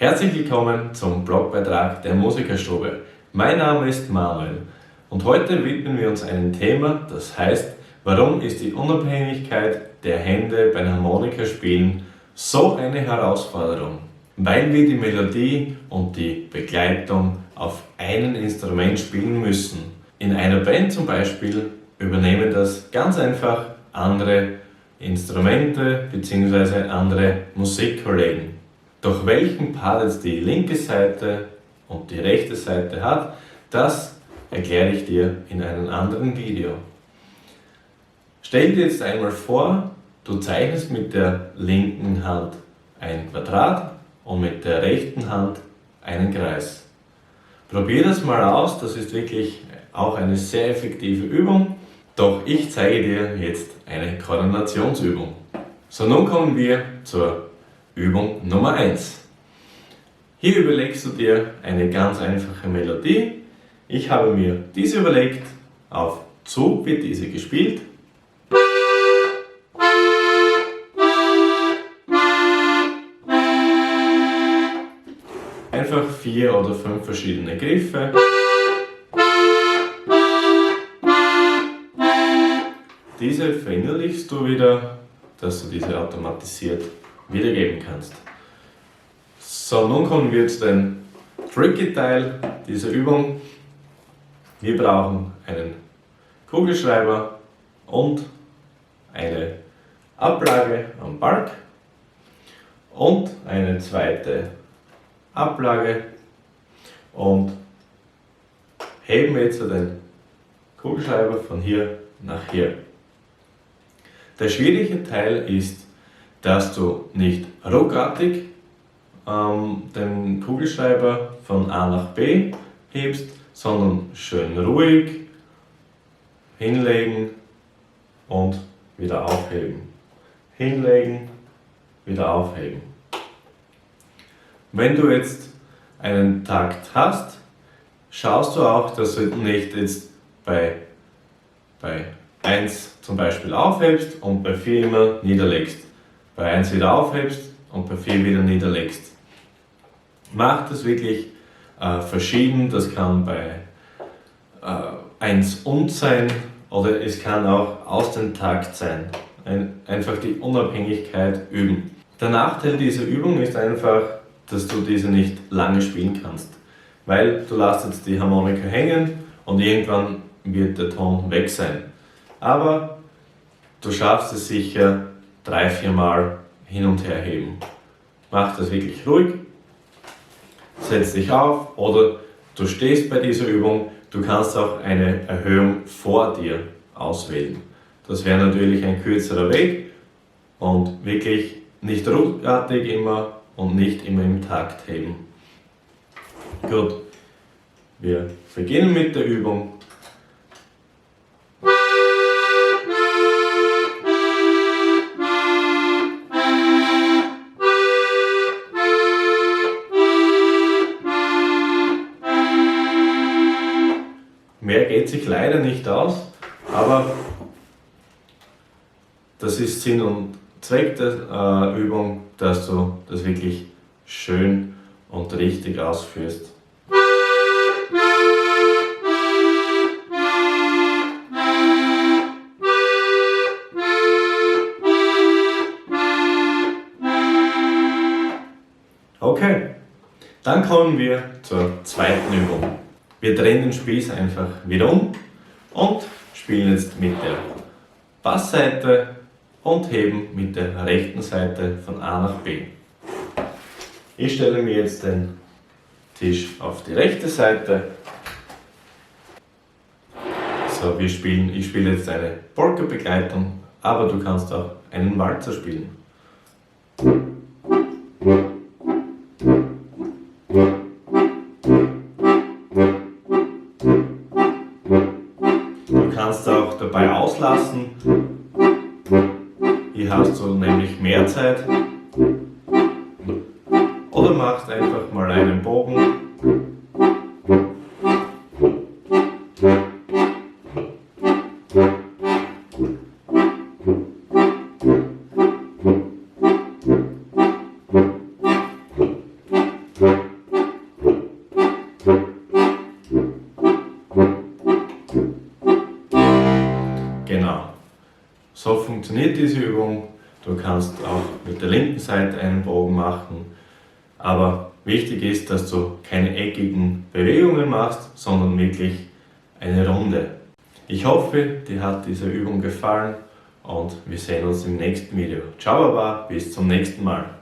Herzlich willkommen zum Blogbeitrag der Musikerstube. Mein Name ist Manuel und heute widmen wir uns einem Thema, das heißt, warum ist die Unabhängigkeit der Hände beim Harmonikaspielen so eine Herausforderung? Weil wir die Melodie und die Begleitung auf einem Instrument spielen müssen. In einer Band zum Beispiel übernehmen das ganz einfach andere Instrumente bzw. andere Musikkollegen. Doch welchen Part jetzt die linke Seite und die rechte Seite hat, das erkläre ich dir in einem anderen Video. Stell dir jetzt einmal vor, du zeichnest mit der linken Hand ein Quadrat und mit der rechten Hand einen Kreis. Probier das mal aus, das ist wirklich auch eine sehr effektive Übung. Doch ich zeige dir jetzt eine Koordinationsübung. So, nun kommen wir zur Übung Nummer 1. Hier überlegst du dir eine ganz einfache Melodie. Ich habe mir diese überlegt, auf Zug wird diese gespielt. Einfach 4 oder 5 verschiedene Griffe. Diese verinnerlichst du wieder, dass du diese automatisiert wiedergeben kannst. So, nun kommen wir zu dem tricky Teil dieser Übung. Wir brauchen einen Kugelschreiber und eine Ablage am Balk und eine zweite Ablage und heben jetzt den Kugelschreiber von hier nach hier. Der schwierige Teil ist, dass du nicht ruckartig den Kugelschreiber von A nach B hebst, sondern schön ruhig hinlegen und wieder aufheben. Hinlegen, wieder aufheben. Wenn du jetzt einen Takt hast, schaust du auch, dass du nicht jetzt bei 1 zum Beispiel aufhebst und bei 4 immer niederlegst. Bei 1 wieder aufhebst und bei 4 wieder niederlegst. Mach das wirklich verschieden, das kann bei 1 und sein oder es kann auch aus dem Takt sein. Einfach die Unabhängigkeit üben. Der Nachteil dieser Übung ist einfach, dass du diese nicht lange spielen kannst, weil du lässt jetzt die Harmonika hängen und irgendwann wird der Ton weg sein. Aber du schaffst es sicher 3-4 Mal hin und her heben. Mach das wirklich ruhig, setz dich auf oder du stehst bei dieser Übung, du kannst auch eine Erhöhung vor dir auswählen. Das wäre natürlich ein kürzerer Weg und wirklich nicht ruckartig immer und nicht immer im Takt heben. Gut, wir beginnen mit der Übung. Mehr geht sich leider nicht aus, aber das ist Sinn und Zweck der Übung, dass du das wirklich schön und richtig ausführst. Okay, dann kommen wir zur zweiten Übung. Wir drehen den Spieß einfach wieder um und spielen jetzt mit der Bassseite und heben mit der rechten Seite von A nach B. Ich stelle mir jetzt den Tisch auf die rechte Seite. So, ich spiele jetzt eine Polka-Begleitung, aber du kannst auch einen Walzer spielen. Du kannst auch dabei auslassen. Hier hast du nämlich mehr Zeit. Oder machst einfach mal einen Bogen. Genau. So funktioniert diese Übung. Du kannst auch mit der linken Seite einen Bogen machen, aber wichtig ist, dass du keine eckigen Bewegungen machst, sondern wirklich eine Runde. Ich hoffe, dir hat diese Übung gefallen und wir sehen uns im nächsten Video. Ciao Baba, bis zum nächsten Mal.